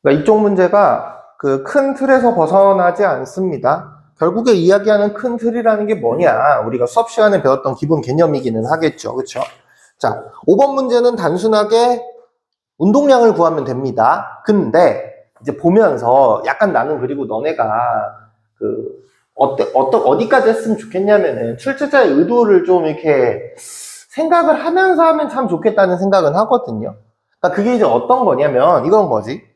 그러니까 이쪽 문제가 그 큰 틀에서 벗어나지 않습니다. 결국에 이야기하는 큰 틀이라는 게 뭐냐? 우리가 수업 시간에 배웠던 기본 개념이기는 하겠죠. 그렇죠? 자, 5번 문제는 단순하게 운동량을 구하면 됩니다. 근데 이제 보면서 약간 나는 그리고 너네가 그 어디까지 했으면 좋겠냐면은 출제자의 의도를 좀 이렇게 생각을 하면서 하면 참 좋겠다는 생각은 하거든요. 그러니까 그게 이제 어떤 거냐면 이건 뭐지?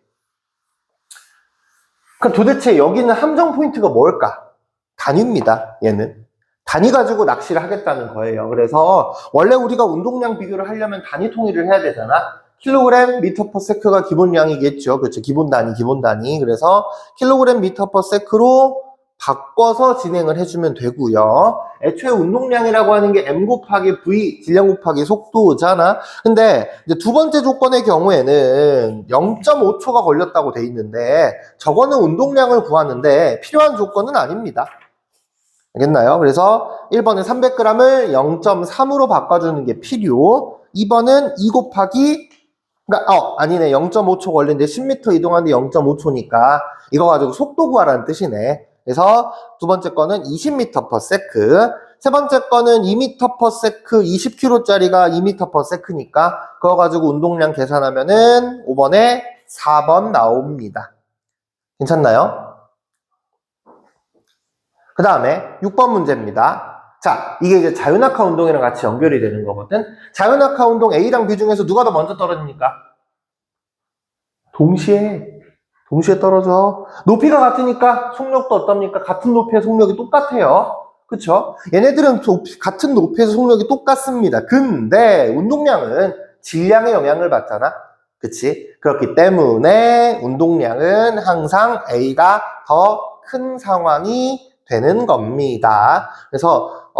그럼 도대체 여기는 함정 포인트가 뭘까? 단위입니다. 얘는. 단위 가지고 낚시를 하겠다는 거예요. 그래서 원래 우리가 운동량 비교를 하려면 단위 통일을 해야 되잖아. 킬로그램 미터 퍼 세크가 기본량이겠죠. 그렇죠. 기본 단위. 그래서 킬로그램 미터 퍼 세크로 바꿔서 진행을 해주면 되고요. 애초에 운동량이라고 하는 게 m 곱하기 v, 질량 곱하기 속도잖아. 근데 이제 두 번째 조건의 경우에는 0.5초가 걸렸다고 돼 있는데 저거는 운동량을 구하는데 필요한 조건은 아닙니다. 알겠나요? 그래서 1번은 300g을 0.3으로 바꿔주는 게 필요. 2번은 2 곱하기 그러니까 아니네. 0.5초 걸리는데 10m 이동하는데 0.5초니까 이거 가지고 속도 구하라는 뜻이네. 그래서 두 번째 거는 20m per sec. 세 번째 거는 2m per sec 20km짜리가 2m per sec니까 그거 가지고 운동량 계산하면은 5번에 4번 나옵니다. 괜찮나요? 그 다음에 6번 문제입니다. 자, 이게 이제 자유낙하 운동이랑 같이 연결이 되는 거거든. 자유낙하 운동 A랑 B 중에서 누가 더 먼저 떨어집니까? 동시에 떨어져. 높이가 같으니까 속력도 어떻습니까? 같은 높이의 속력이 똑같아요. 그쵸? 얘네들은 같은 높이에서 속력이 똑같습니다. 근데 운동량은 질량의 영향을 받잖아. 그치? 그렇기 때문에 운동량은 항상 A가 더 큰 상황이 되는 겁니다. 그래서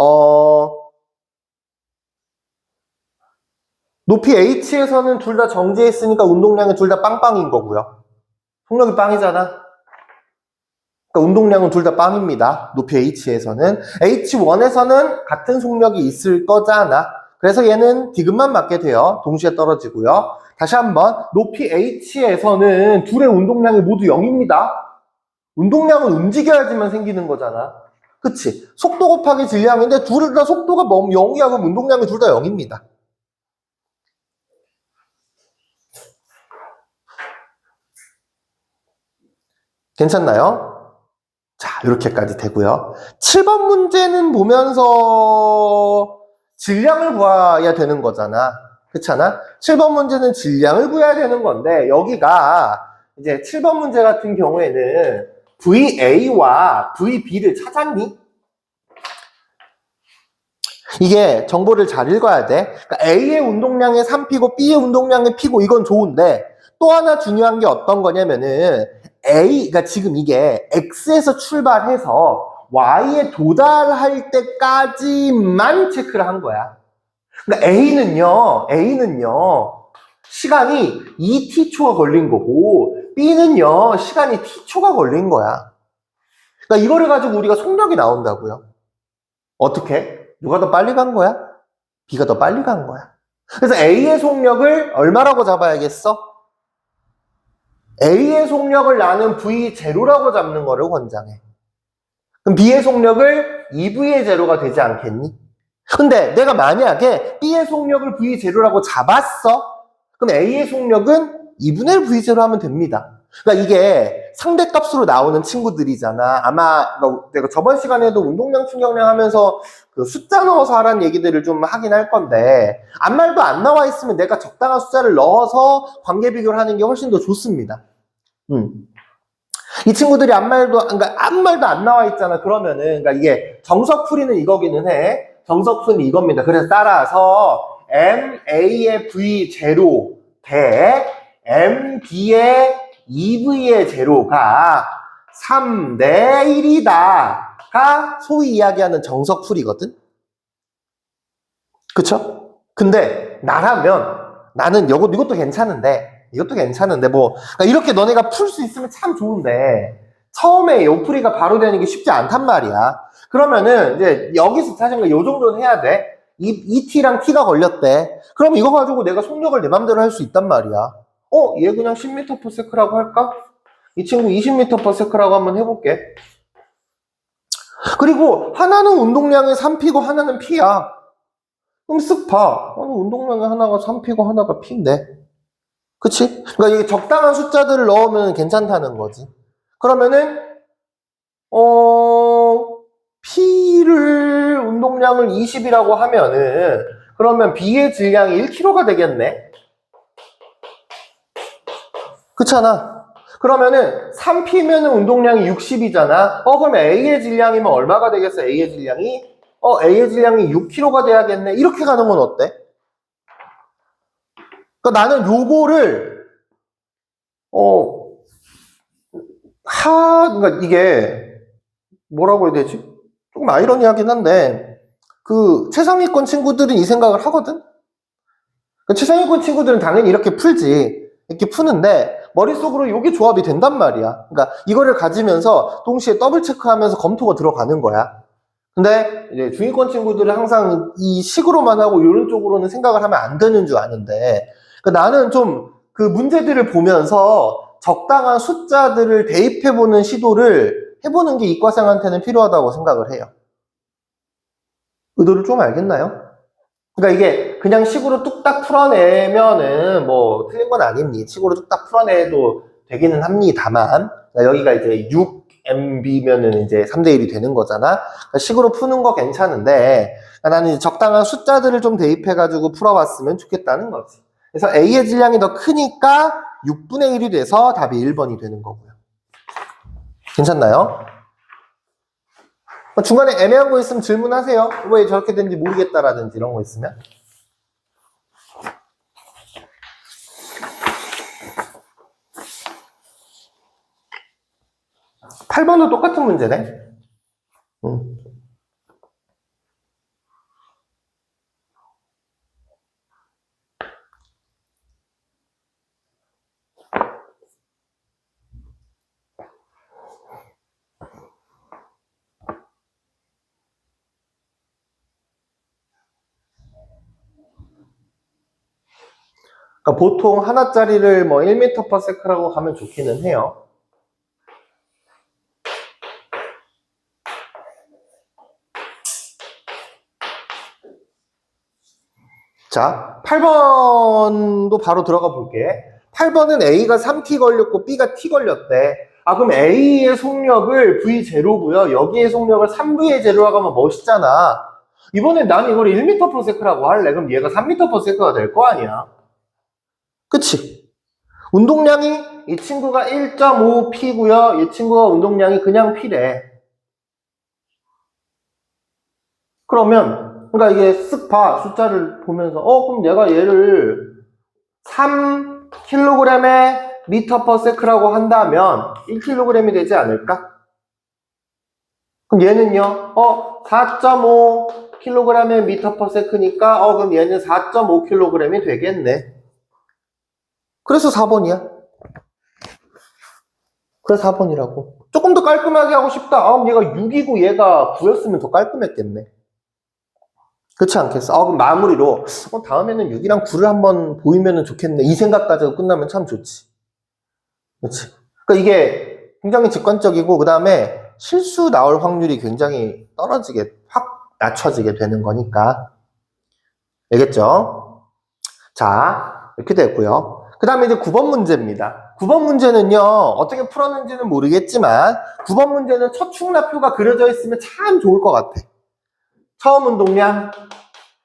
높이 H에서는 둘 다 정지해 있으니까 운동량은 둘 다 빵빵인 거고요. 속력이 빵이잖아. 그러니까 운동량은 둘 다 빵입니다. 높이 H에서는. H1에서는 같은 속력이 있을 거잖아. 그래서 얘는 디귿만 맞게 돼요. 동시에 떨어지고요. 다시 한번 높이 H에서는 둘의 운동량이 모두 0입니다. 운동량은 움직여야지만 생기는 거잖아. 그치? 속도 곱하기 질량인데 둘 다 속도가 0이야. 그럼 운동량이 둘 다 0입니다. 괜찮나요? 자, 이렇게까지 되고요. 7번 문제는 보면서 질량을 구해야 되는 거잖아. 그렇잖아? 7번 문제는 질량을 구해야 되는 건데 여기가 이제 7번 문제 같은 경우에는 VA와 VB를 찾았니? 이게 정보를 잘 읽어야 돼. 그러니까 A의 운동량의 3P고 B의 운동량의 P고 이건 좋은데 또 하나 중요한 게 어떤 거냐면은 그러니까 지금 이게 X에서 출발해서 Y에 도달할 때까지만 체크를 한 거야. 그러니까 A는요, 시간이 2t초가 걸린 거고, B는요, 시간이 t초가 걸린 거야. 그러니까 이거를 가지고 우리가 속력이 나온다고요. 어떻게? 누가 더 빨리 간 거야? B가 더 빨리 간 거야. 그래서 A의 속력을 얼마라고 잡아야겠어? A의 속력을 나는 V0라고 잡는 거를 권장해. 그럼 B의 속력을 2V의 제로가 되지 않겠니? 근데 내가 만약에 B의 속력을 V0라고 잡았어? 그럼 A의 속력은 2분의 1 V0 하면 됩니다. 그러니까 이게 상대값으로 나오는 친구들이잖아. 아마 내가 저번 시간에도 운동량, 충격량 하면서 그 숫자 넣어서 하라는 얘기들을 좀 하긴 할 건데 아무 말도 안 나와 있으면 내가 적당한 숫자를 넣어서 관계 비교를 하는 게 훨씬 더 좋습니다. 이 친구들이 그러니까 아무 말도 안 나와 있잖아. 그러면은 그러니까 이게 정석풀이는 이거기는 해. 정석풀이는 이겁니다. 그래서 따라서 MA의 V0 대 MB의 2V의 제로가 3대 1이다가 소위 이야기하는 정석풀이거든. 그쵸? 근데 나는 이것도 괜찮은데 뭐 그러니까 이렇게 너네가 풀 수 있으면 참 좋은데 처음에 요풀이가 바로 되는 게 쉽지 않단 말이야. 그러면은 이제 여기서 사실 요 정도는 해야 돼. 이 T랑 T가 걸렸대. 그럼 이거 가지고 내가 속력을 내 맘대로 할 수 있단 말이야. 얘 그냥 10m/s라고 할까? 이 친구 20m/s라고 한번 해볼게. 그리고 하나는 운동량이 3P고 하나는 P야. 그럼 쓱 봐. 운동량이 하나가 3P고 하나가 P인데. 그치? 그러니까 이게 적당한 숫자들을 넣으면 괜찮다는 거지. 그러면은 P를 운동량을 20이라고 하면은 그러면 B의 질량이 1kg가 되겠네. 그렇잖아. 그러면은 3P면은 운동량이 60이잖아. 그럼 A의 질량이면 얼마가 되겠어? A의 질량이? A의 질량이 6kg가 돼야겠네. 이렇게 가는 건 어때? 그러니까 나는 요거를 그러니까 이게 뭐라고 해야 되지? 조금 아이러니하긴 한데 그 최상위권 친구들은 이 생각을 하거든? 그 최상위권 친구들은 당연히 이렇게 풀지. 이렇게 푸는데 머릿속으로 이게 조합이 된단 말이야. 그러니까 이거를 가지면서 동시에 더블 체크하면서 검토가 들어가는 거야. 근데 이제 중위권 친구들은 항상 이 식으로만 하고 이런 쪽으로는 생각을 하면 안 되는 줄 아는데 그러니까 나는 좀 그 문제들을 보면서 적당한 숫자들을 대입해보는 시도를 해보는 게 이과생한테는 필요하다고 생각을 해요. 의도를 좀 알겠나요? 그러니까 이게 그냥 식으로 뚝딱 풀어내면은 뭐 틀린 건 아닙니다. 식으로 뚝딱 풀어내도 되기는 합니다만 그러니까 여기가 이제 6MB면은 이제 3대1이 되는 거잖아. 그러니까 식으로 푸는 거 괜찮은데 그러니까 나는 적당한 숫자들을 좀 대입해가지고 풀어봤으면 좋겠다는 거지. 그래서 A의 질량이 더 크니까 6분의 1이 돼서 답이 1번이 되는 거고요. 괜찮나요? 중간에 애매한 거 있으면 질문하세요. 왜 저렇게 된지 모르겠다라든지 이런 거 있으면. 8번도 똑같은 문제네. 그러니까 보통 하나짜리를 뭐 1m/s라고 가면 좋기는 해요. 자, 8번도 바로 들어가 볼게. 8번은 A가 3T 걸렸고 B가 T 걸렸대. 그럼 A의 속력을 V0고요. 여기의 속력을 3V의 제로라고 하면 멋있잖아. 이번엔 난 이걸 1m/s라고 할래. 그럼 얘가 3m/s가 될 거 아니야. 그치? 운동량이 이 친구가 1.5P고요. 이 친구가 운동량이 그냥 P래. 그러면 그러니까 이게 쓱 봐. 숫자를 보면서 그럼 내가 얘를 3kg의 m/s라고 한다면 1kg이 되지 않을까? 그럼 얘는요? 4.5kg의 m/s니까 그럼 얘는 4.5kg이 되겠네. 그래서 4번이야. 그래서 4번이라고. 조금 더 깔끔하게 하고 싶다. 그럼 얘가 6이고 얘가 9였으면 더 깔끔했겠네. 그렇지 않겠어? 그럼 마무리로 다음에는 6이랑 9를 한번 보이면 좋겠네. 이 생각까지 끝나면 참 좋지. 그렇지? 그러니까 이게 굉장히 직관적이고 그 다음에 실수 나올 확률이 굉장히 떨어지게 확 낮춰지게 되는 거니까. 알겠죠? 자, 이렇게 됐고요. 그 다음에 이제 9번 문제입니다. 9번 문제는요, 어떻게 풀었는지는 모르겠지만 9번 문제는 처축나표가 그려져 있으면 참 좋을 것 같아. 처음 운동량,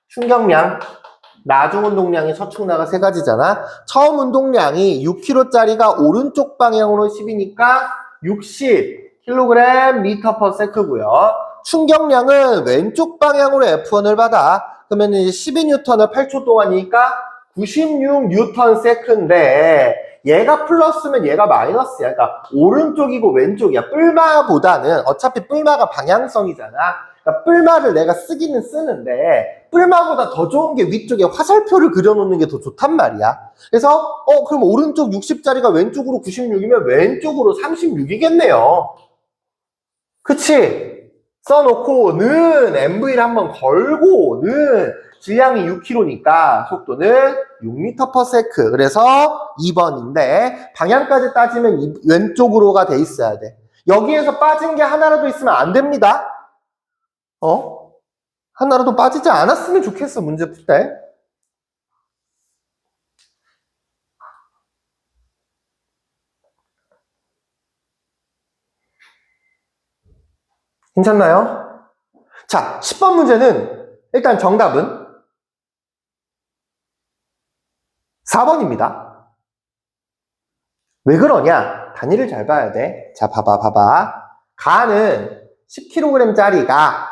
충격량, 나중 운동량이 처축나가 세 가지잖아. 처음 운동량이 6kg짜리가 오른쪽 방향으로 10이니까 60kg m/s고요. 충격량은 왼쪽 방향으로 F1을 받아. 그러면 이제 12N을 8초 동안이니까 96N인데 얘가 플러스면 얘가 마이너스야. 그러니까 오른쪽이고 왼쪽이야. 뿔마보다는 어차피 뿔마가 방향성이잖아. 그러니까 뿔마를 내가 쓰기는 쓰는데 뿔마보다 더 좋은 게 위쪽에 화살표를 그려놓는 게 더 좋단 말이야. 그래서 그럼 오른쪽 60짜리가 왼쪽으로 96이면 왼쪽으로 36이겠네요. 그치? 써놓고 는 MV를 한번 걸고 는 질량이 6kg니까 속도는 6m/s. 그래서 2번인데 방향까지 따지면 왼쪽으로가 돼 있어야 돼. 여기에서 빠진 게 하나라도 있으면 안 됩니다. 하나라도 빠지지 않았으면 좋겠어, 문제 풀 때. 괜찮나요? 자, 10번 문제는 일단 정답은 4번입니다. 왜 그러냐? 단위를 잘 봐야 돼. 자, 봐봐. 가는 10kg짜리가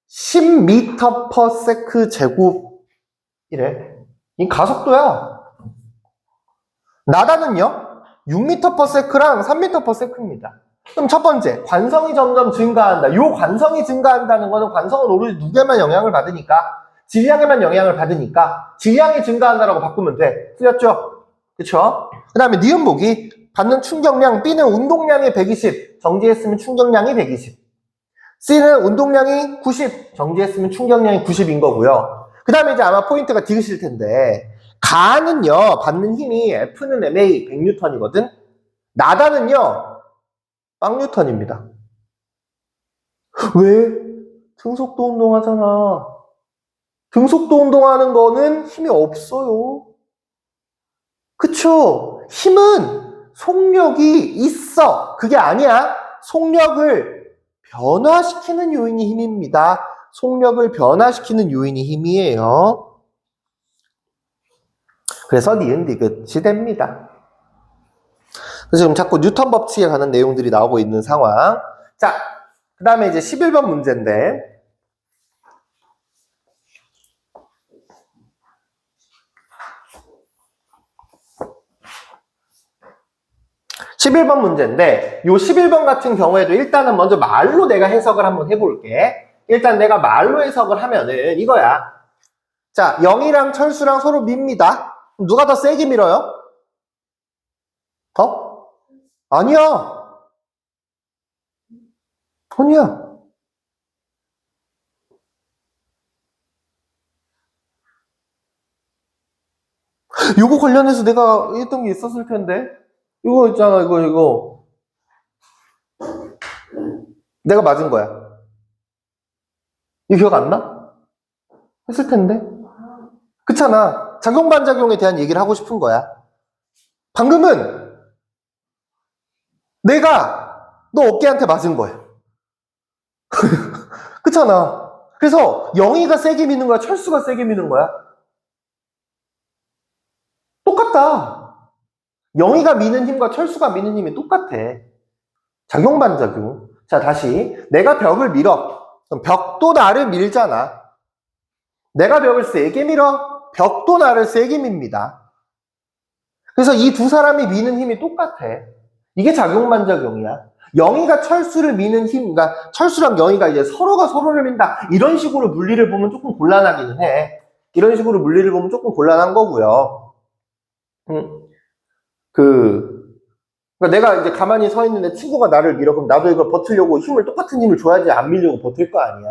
10m/s 제곱이래. 이 가속도야. 나다는요? 6m/s랑 3m/s입니다. 그럼 첫 번째, 관성이 점점 증가한다. 요 관성이 증가한다는 거는 관성은 오로지 누구에만 영향을 받으니까, 질량에만 영향을 받으니까 질량이 증가한다라고 바꾸면 돼. 틀렸죠? 그쵸? 그 다음에 니은 보기, 받는 충격량, B는 운동량이 120, 정지했으면 충격량이 120. C는 운동량이 90, 정지했으면 충격량이 90인 거고요. 그 다음에 이제 아마 포인트가 디귿일 텐데, 가는요, 받는 힘이 F는 MA 100N이거든? 나다는요, 빵뉴턴입니다. 왜? 등속도 운동하잖아. 등속도 운동하는 거는 힘이 없어요. 그쵸? 힘은 속력이 있어. 그게 아니야. 속력을 변화시키는 요인이 힘입니다. 속력을 변화시키는 요인이 힘이에요. 그래서 니은 디귿이 됩니다. 그래서 지금 자꾸 뉴턴 법칙에 관한 내용들이 나오고 있는 상황. 자, 그 다음에 이제 11번 문제인데, 요 11번 같은 경우에도 일단은 먼저 말로 내가 해석을 한번 해볼게. 일단 내가 말로 해석을 하면은 이거야. 자, 영희랑 철수랑 서로 밉니다. 누가 더 세게 밀어요? 아니야. 요거 관련해서 내가 했던 게 있었을 텐데. 이거 있잖아, 이거. 내가 맞은 거야. 이거 기억 안 나? 했을 텐데. 그렇잖아. 작용반작용에 대한 얘기를 하고 싶은 거야. 방금은 내가 너 어깨한테 맞은 거야. 그렇잖아. 그래서 영희가 세게 미는 거야? 철수가 세게 미는 거야? 똑같다. 영희가 미는 힘과 철수가 미는 힘이 똑같아. 작용반작용. 자, 다시. 내가 벽을 밀어. 그럼 벽도 나를 밀잖아. 내가 벽을 세게 밀어. 벽도 나를 세게 밉니다. 그래서 이 두 사람이 미는 힘이 똑같아. 이게 작용반작용이야. 영희가 철수를 미는 힘, 그러니까 철수랑 영희가 이제 서로가 서로를 민다. 이런 식으로 물리를 보면 조금 곤란하기는 해. 이런 식으로 물리를 보면 조금 곤란한 거고요. 그러니까 내가 이제 가만히 서 있는데 친구가 나를 밀어. 그럼 나도 이걸 버티려고 똑같은 힘을 줘야지 안 밀려고 버틸 거 아니야.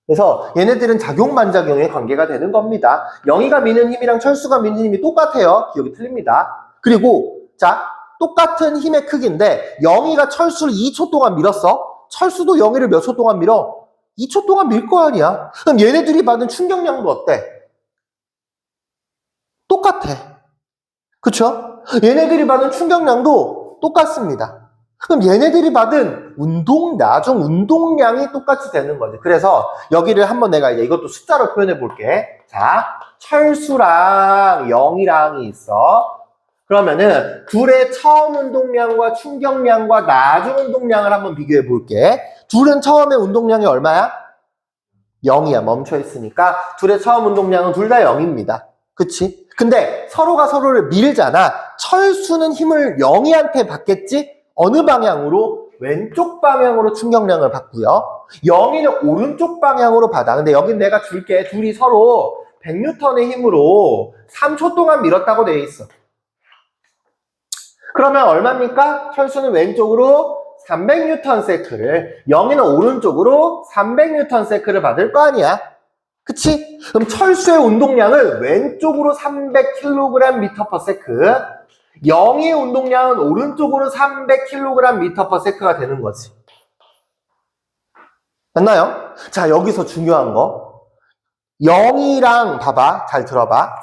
그래서 얘네들은 작용반작용의 관계가 되는 겁니다. 영희가 미는 힘이랑 철수가 미는 힘이 똑같아요. 기억이 틀립니다. 그리고 자, 똑같은 힘의 크기인데 영희가 철수를 2초 동안 밀었어. 철수도 영희를 몇 초 동안 밀어? 2초 동안 밀 거 아니야. 그럼 얘네들이 받은 충격량도 어때? 똑같아. 그쵸? 얘네들이 받은 충격량도 똑같습니다. 그럼 얘네들이 받은 나중 운동량이 똑같이 되는 거지. 그래서 여기를 한번 내가 이제 이것도 숫자로 표현해 볼게. 자, 철수랑 영희랑이 있어. 그러면은 둘의 처음 운동량과 충격량과 나중 운동량을 한번 비교해 볼게. 둘은 처음에 운동량이 얼마야? 0이야. 멈춰 있으니까 둘의 처음 운동량은 둘 다 0입니다. 그치? 근데 서로가 서로를 밀잖아. 철수는 힘을 영희한테 받겠지? 어느 방향으로? 왼쪽 방향으로 충격량을 받고요. 영희는 오른쪽 방향으로 받아. 근데 여긴 내가 줄게. 둘이 서로 100N의 힘으로 3초 동안 밀었다고 돼 있어. 그러면 얼마입니까? 철수는 왼쪽으로 300N를, 영희는 오른쪽으로 300N를 받을 거 아니야. 그치? 그럼 철수의 운동량을 왼쪽으로 300kg/m/s, 0의 운동량은 오른쪽으로 300kg/m/s가 되는 거지. 됐나요? 자, 여기서 중요한 거. 0이랑 봐봐. 잘 들어봐.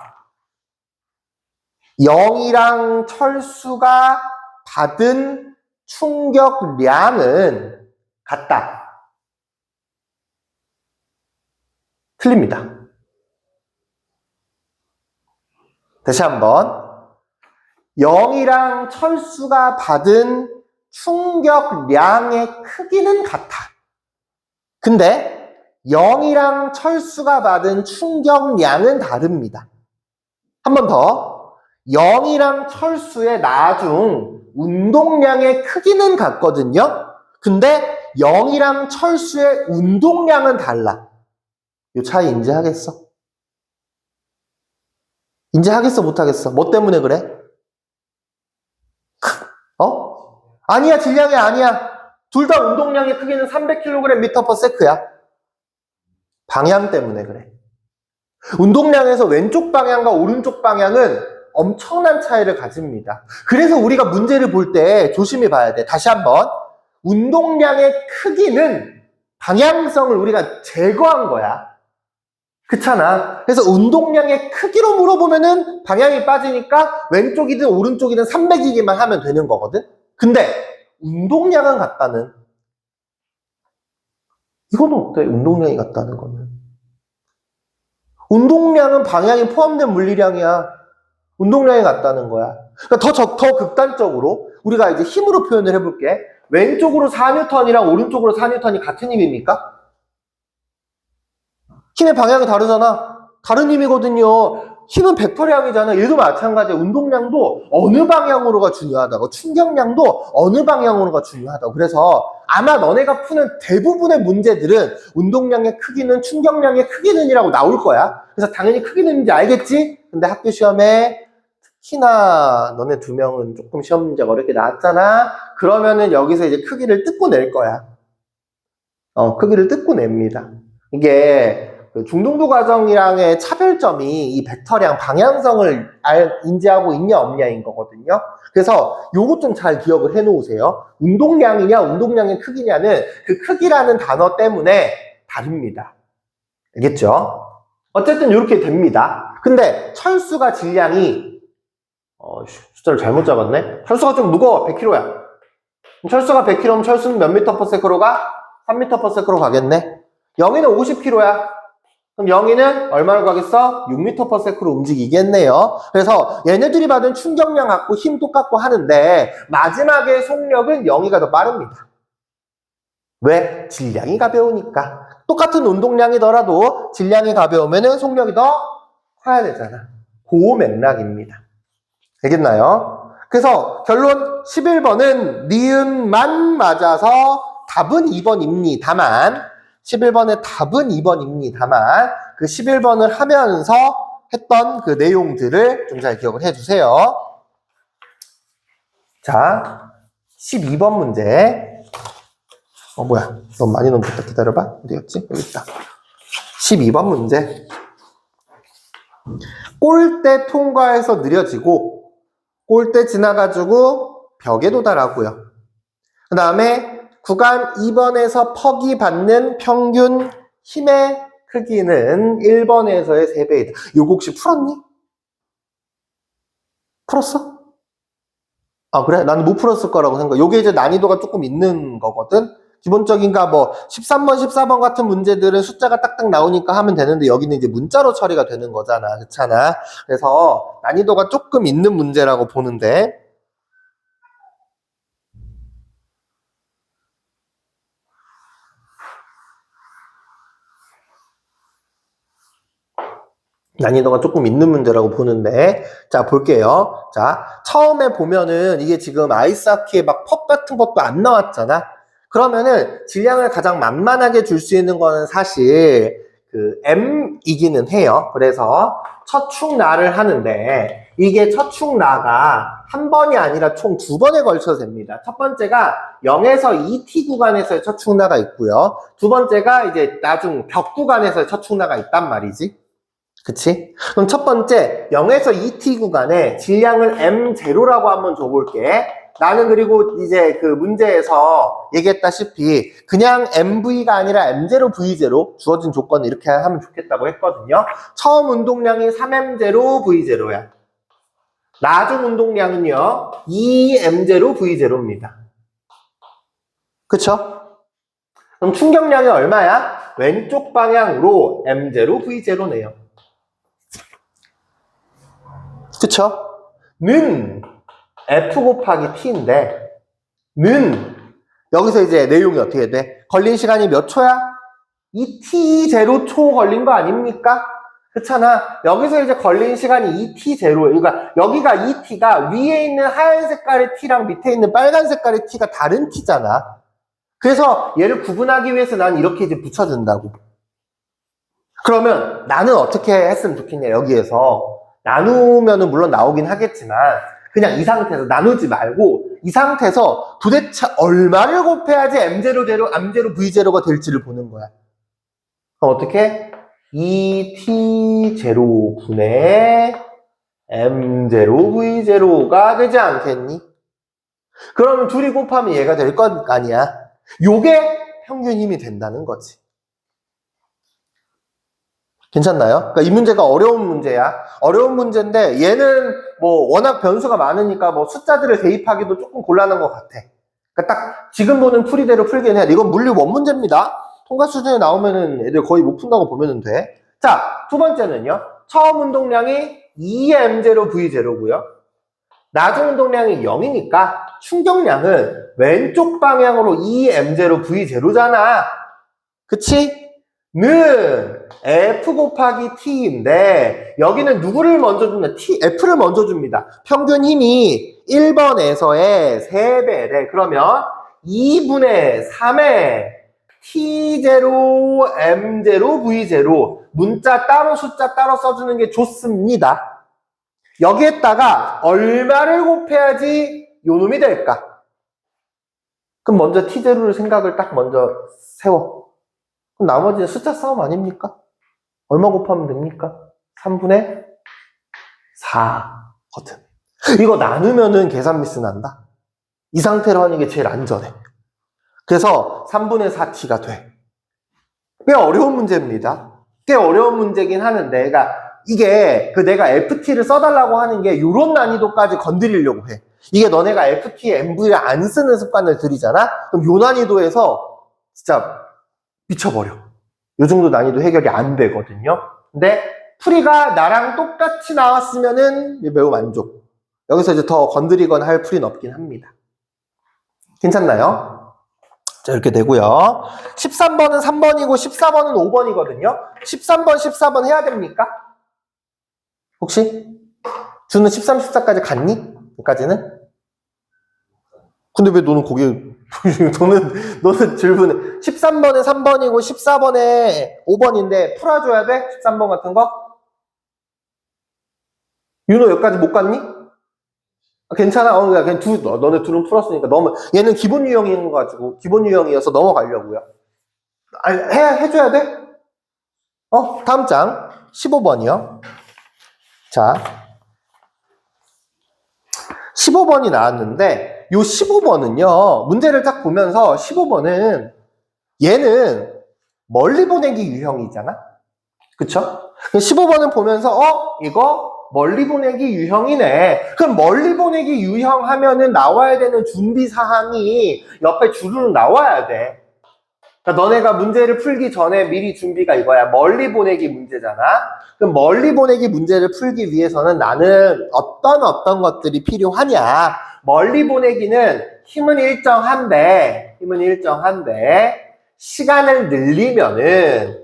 0이랑 철수가 받은 충격량은 같다. 틀립니다. 다시 한번. 0이랑 철수가 받은 충격량의 크기는 같아. 근데 0이랑 철수가 받은 충격량은 다릅니다. 한 번 더. 0이랑 철수의 나중 운동량의 크기는 같거든요. 근데 0이랑 철수의 운동량은 달라. 이 차이 인지하겠어? 인지하겠어? 못하겠어? 뭐 때문에 그래? 아니야, 질량이 아니야. 둘 다 운동량의 크기는 300kg/m야. 방향 때문에 그래. 운동량에서 왼쪽 방향과 오른쪽 방향은 엄청난 차이를 가집니다. 그래서 우리가 문제를 볼 때 조심히 봐야 돼. 다시 한번. 운동량의 크기는 방향성을 우리가 제거한 거야. 그렇잖아. 그래서 운동량의 크기로 물어보면은 방향이 빠지니까 왼쪽이든 오른쪽이든 300이기만 하면 되는 거거든. 근데 운동량은 같다는. 이거는 어때? 운동량이 같다는 거는. 운동량은 방향이 포함된 물리량이야. 운동량이 같다는 거야. 그러니까 더 극단적으로 우리가 이제 힘으로 표현을 해볼게. 왼쪽으로 4N이랑 오른쪽으로 4N이 같은 힘입니까? 힘의 방향이 다르잖아. 다른 힘이거든요. 힘은 벡터량이잖아. 얘도 마찬가지야. 운동량도 어느 방향으로가 중요하다고, 충격량도 어느 방향으로가 중요하다고. 그래서 아마 너네가 푸는 대부분의 문제들은 운동량의 크기는 충격량의 크기는이라고 나올 거야. 그래서 당연히 크기는인지 알겠지? 근데 학교 시험에 특히나 너네 두 명은 조금 시험 문제가 어렵게 나왔잖아. 그러면은 여기서 이제 크기를 뜯고 낼 거야. 크기를 뜯고 냅니다. 이게 중등부 과정이랑의 차별점이 이 벡터량 방향성을 인지하고 있냐 없냐인 거거든요. 그래서 요것 좀 잘 기억을 해 놓으세요. 운동량이냐 운동량의 크기냐는 그 크기라는 단어 때문에 다릅니다. 알겠죠? 어쨌든 이렇게 됩니다. 근데 철수가 질량이 숫자를 잘못 잡았네. 철수가 좀 무거워. 100kg야. 철수가 100kg면 철수는 몇 m/s로 가? 3m/s로 가겠네. 0이는 50kg야. 그럼 0이는 얼마로 가겠어? 6m/s로 움직이겠네요. 그래서 얘네들이 받은 충격량 같고 힘 똑같고 하는데 마지막에 속력은 0이가 더 빠릅니다. 왜? 질량이 가벼우니까. 똑같은 운동량이더라도 질량이 가벼우면 속력이 더 커야 되잖아. 그 맥락입니다. 알겠나요? 그래서 결론 11번은 니은만 맞아서 답은 2번입니다만 11번의 답은 2번입니다만 그 11번을 하면서 했던 그 내용들을 좀 잘 기억을 해주세요. 자, 12번 문제. 뭐야. 너무 많이 넘겼다. 기다려봐. 어디였지? 여기 있다. 12번 문제. 골대 통과해서 느려지고 골대 지나가지고 벽에 도달하고요. 그 다음에 구간 2번에서 퍽이 받는 평균 힘의 크기는 1번에서의 3배이다. 요거 혹시 풀었니? 풀었어? 아, 그래? 나는 못 풀었을 거라고 생각해. 요게 이제 난이도가 조금 있는 거거든? 기본적인가 13번, 14번 같은 문제들은 숫자가 딱딱 나오니까 하면 되는데 여기는 이제 문자로 처리가 되는 거잖아. 그렇잖아. 그래서 난이도가 조금 있는 문제라고 보는데 난이도가 조금 있는 문제라고 보는데 자 볼게요. 자 처음에 보면은 이게 지금 아이스하키에 막 퍽 같은 것도 안 나왔잖아. 그러면은 질량을 가장 만만하게 줄 수 있는 거는 사실 그 M이기는 해요. 그래서 처축나를 하는데 이게 처축나가 한 번이 아니라 총 두 번에 걸쳐서 됩니다. 첫 번째가 0에서 2t 구간에서의 첫 축나가 있고요. 두 번째가 이제 나중 벽 구간에서의 첫 축나가 있단 말이지. 그치? 그럼 첫 번째 0에서 2t 구간에 질량을 m0라고 한번 줘볼게. 나는 그리고 이제 그 문제에서 얘기했다시피 그냥 MV가 아니라 M0V0 주어진 조건을 이렇게 하면 좋겠다고 했거든요. 처음 운동량이 3M0V0야. 나중 운동량은요 2M0V0입니다. 그쵸? 그럼 충격량이 얼마야? 왼쪽 방향으로 M0V0네요. 그쵸? 는 F 곱하기 T인데 는 여기서 이제 내용이 어떻게 돼? 걸린 시간이 몇 초야? 2t0초 걸린 거 아닙니까? 그렇잖아. 여기서 이제 걸린 시간이 2t0. 그러니까 여기가 2t가 위에 있는 하얀 색깔의 t랑 밑에 있는 빨간 색깔의 t가 다른 t잖아. 그래서 얘를 구분하기 위해서 난 이렇게 이제 붙여준다고. 그러면 나는 어떻게 했으면 좋겠냐, 여기에서. 나누면은 물론 나오긴 하겠지만, 그냥 이 상태에서 나누지 말고, 이 상태에서 도대체 얼마를 곱해야지 M0V0가 될지를 보는 거야. 그럼 어떻게? 2t0분의 M0V0가 되지 않겠니? 그러면 둘이 곱하면 얘가 될 거 아니야. 요게 평균 힘이 된다는 거지. 괜찮나요? 그러니까 이 문제가 어려운 문제야. 어려운 문제인데 얘는 뭐 워낙 변수가 많으니까 뭐 숫자들을 대입하기도 조금 곤란한 것 같아. 그러니까 딱 지금 보는 풀이대로 풀긴 해. 이건 물리 원 문제입니다. 통과 수준에 나오면은 애들 거의 못 푼다고 보면 돼. 자, 두 번째는요. 처음 운동량이 2M0V0고요. 나중 운동량이 0이니까 충격량은 왼쪽 방향으로 2M0V0잖아. 그치? 는 F 곱하기 T인데 여기는 누구를 먼저 줍니다? F를 먼저 줍니다. 평균 힘이 1번에서의 3배래. 그러면 2분의 3의 T0, M0, V0 문자 따로 숫자 따로 써주는 게 좋습니다. 여기에다가 얼마를 곱해야지 요놈이 될까? 그럼 먼저 T0를 생각을 딱 먼저 세워. 그럼 나머지는 숫자 싸움 아닙니까? 얼마 곱하면 됩니까? 3분의 4거든. 이거 나누면은 계산 미스 난다. 이 상태로 하는 게 제일 안전해. 그래서 3분의 4t가 돼. 꽤 어려운 문제입니다. 꽤 어려운 문제긴 하는데, 그러니까 이게 내가 FT를 써달라고 하는 게 이런 난이도까지 건드리려고 해. 이게 너네가 FT, MV를 안 쓰는 습관을 들이잖아? 그럼 요 난이도에서 진짜 미쳐버려. 요 정도 난이도 해결이 안 되거든요. 근데 풀이가 나랑 똑같이 나왔으면은 매우 만족. 여기서 이제 더 건드리거나 할 풀이는 없긴 합니다. 괜찮나요? 자, 이렇게 되고요. 13번은 3번이고 14번은 5번이거든요. 13번, 14번 해야 됩니까? 혹시? 주는 13, 14까지 갔니? 여기까지는? 근데 왜 너는 거기에 너는 질문을 13번에 3번이고 14번에 5번인데 풀어줘야 돼? 13번 같은 거? 윤호 여기까지 못 갔니? 괜찮아. 그냥 너네 둘은 풀었으니까 얘는 기본 유형인 거 가지고 기본 유형이어서 넘어가려고요. 아니, 해줘야 돼? 다음 장 15번이요. 자, 15번이 나왔는데 요 15번은요, 문제를 딱 보면서 15번은 얘는 멀리 보내기 유형이잖아? 그쵸? 15번은 보면서 이거 멀리 보내기 유형이네. 그럼 멀리 보내기 유형 하면은 나와야 되는 준비 사항이 옆에 주르륵 나와야 돼. 그러니까 너네가 문제를 풀기 전에 미리 준비가 이거야. 멀리 보내기 문제잖아. 그럼 멀리 보내기 문제를 풀기 위해서는 나는 어떤 것들이 필요하냐. 멀리 보내기는 힘은 일정한데 시간을 늘리면은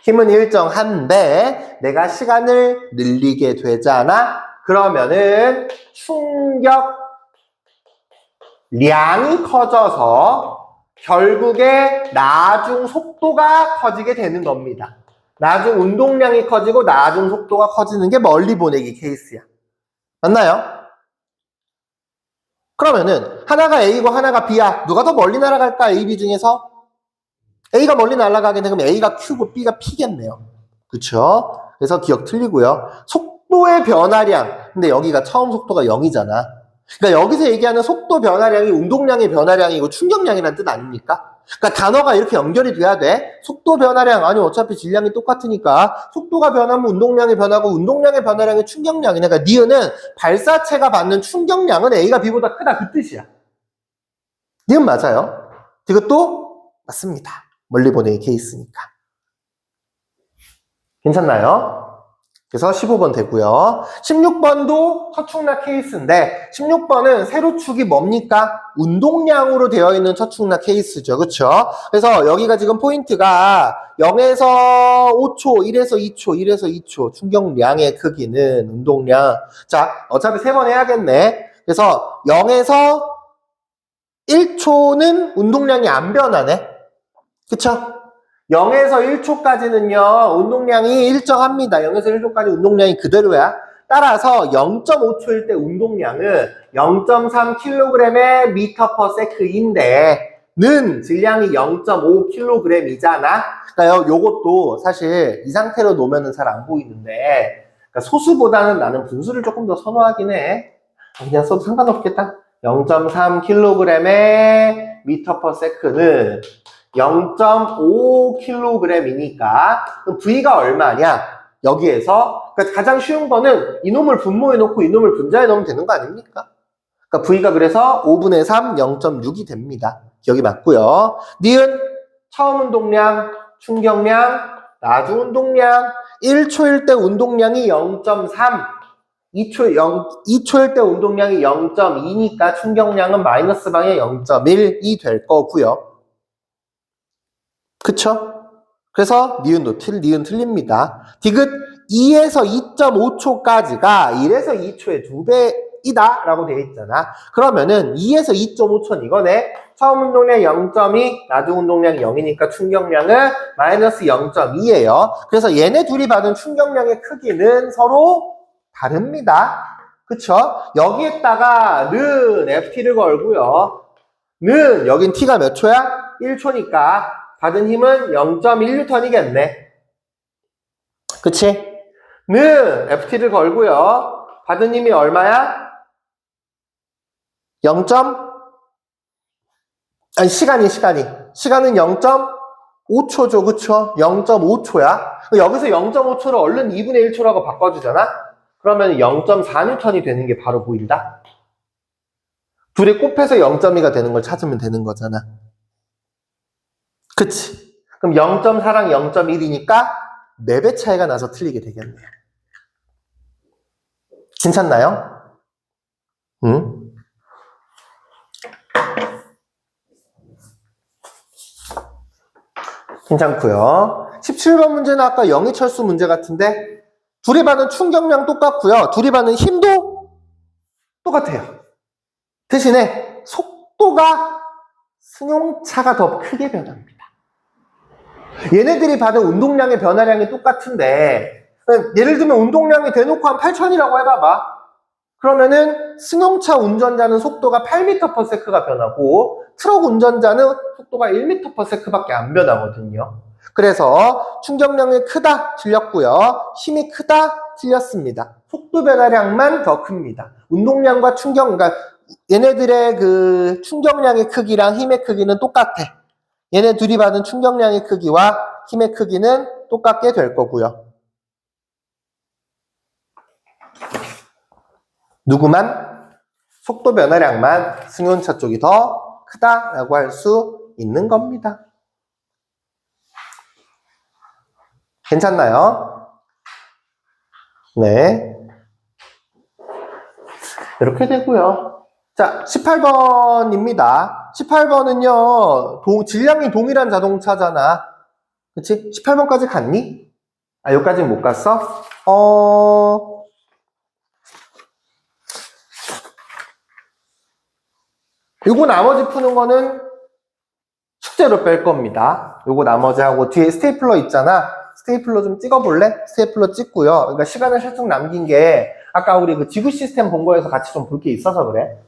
힘은 일정한데 내가 시간을 늘리게 되잖아. 그러면은 충격량이 커져서 결국에 나중 속도가 커지게 되는 겁니다. 나중 운동량이 커지고 나중 속도가 커지는 게 멀리 보내기 케이스야. 맞나요? 그러면은 하나가 A고 하나가 B야. 누가 더 멀리 날아갈까? A, B 중에서? A가 멀리 날아가게 되면 A가 Q고 B가 P겠네요. 그쵸? 그래서 기억 틀리고요. 속도의 변화량. 근데 여기가 처음 속도가 0이잖아. 그러니까 여기서 얘기하는 속도 변화량이 운동량의 변화량이고 충격량이라는 뜻 아닙니까? 그러니까 단어가 이렇게 연결이 돼야 돼. 속도 변화량, 아니 어차피 질량이 똑같으니까 속도가 변하면 운동량이 변하고 운동량의 변화량이 충격량이네. 그러니까 니은은 발사체가 받는 충격량은 A가 B보다 크다 그 뜻이야. 니은 맞아요. 이것도 맞습니다. 멀리 보내기 케이스니까. 괜찮나요? 그래서 15번 되고요. 16번도 처충락 케이스인데 16번은 세로축이 뭡니까? 운동량으로 되어 있는 처충락 케이스죠. 그렇죠? 그래서 여기가 지금 포인트가 0에서 5초, 1에서 2초, 1에서 2초 충격량의 크기는 운동량. 자, 어차피 3번 해야겠네. 그래서 0에서 1초는 운동량이 안 변하네. 그쵸? 0에서 1초까지는요, 운동량이 일정합니다. 0에서 1초까지 운동량이 그대로야. 따라서 0.5초일 때 운동량은 0.3kg의 m/s인데, 는 질량이 0.5kg이잖아? 그러니까 요것도 사실 이 상태로 놓으면 잘 안 보이는데, 그러니까 소수보다는 나는 분수를 조금 더 선호하긴 해. 그냥 써도 상관없겠다. 0.3kg의 m/s는 0.5kg이니까 그럼 V가 얼마냐? 여기에서 그러니까 가장 쉬운 거는 이놈을 분모해 놓고 이놈을 분자해 놓으면 되는 거 아닙니까? 그러니까 V가 그래서 5분의 3, 0.6이 됩니다. 기억이 맞고요. 니은 처음 운동량, 충격량, 나중 운동량 1초일 때 운동량이 0.3 2초일 때 운동량이 0.2니까 충격량은 마이너스 방에 0.1이 될 거고요. 그쵸? 그래서 니은 틀립니다. 디귿 2에서 2.5초까지가 1에서 2초의 2배이다 라고 되어 있잖아. 그러면은 2에서 2.5초는 이거네. 처음 운동량 0.2, 나중 운동량 0이니까 충격량은 마이너스 0.2예요. 그래서 얘네 둘이 받은 충격량의 크기는 서로 다릅니다. 그쵸? 여기에다가 는 FT를 걸고요. 는 여긴 T가 몇 초야? 1초니까 받은 힘은 0.1N이겠네. 그치? 는 FT를 걸고요. 받은 힘이 얼마야? 0. 아니 시간은 0.5초죠. 그쵸? 0.5초야. 여기서 0.5초를 얼른 2분의 1초라고 바꿔주잖아? 그러면 0.4N이 되는 게 바로 보인다? 둘이 곱해서 0.2가 되는 걸 찾으면 되는 거잖아. 그치? 그럼 0.4랑 0.1이니까 4배 차이가 나서 틀리게 되겠네요. 괜찮나요? 응? 괜찮고요. 17번 문제는 아까 영희철수 문제 같은데 둘이 받은 충격량 똑같고요. 둘이 받는 힘도 똑같아요. 대신에 속도가 승용차가 더 크게 변합니다. 얘네들이 받은 운동량의 변화량이 똑같은데 예를 들면 운동량이 대놓고 한 8,000이라고 해봐봐. 그러면은 승용차 운전자는 속도가 8m/s가 변하고 트럭 운전자는 속도가 1m/s밖에 안 변하거든요. 그래서 충격량이 크다 틀렸고요. 힘이 크다 틀렸습니다. 속도 변화량만 더 큽니다. 운동량과 그러니까 얘네들의 그 충격량의 크기랑 힘의 크기는 똑같아. 얘네 둘이 받은 충격량의 크기와 힘의 크기는 똑같게 될 거고요. 누구만? 속도 변화량만 승용차 쪽이 더 크다라고 할 수 있는 겁니다. 괜찮나요? 네. 이렇게 되고요. 자, 18번입니다. 18번은요, 질량이 동일한 자동차잖아. 그치? 18번까지 갔니? 아, 여기까지는 못 갔어? 요거 나머지 푸는 거는 숙제로 뺄 겁니다. 요거 나머지 하고 뒤에 스테이플러 있잖아. 스테이플러 좀 찍어볼래? 스테이플러 찍고요. 그러니까 시간을 살짝 남긴 게 아까 우리 그 지구 시스템 본 거에서 같이 좀 볼 게 있어서 그래.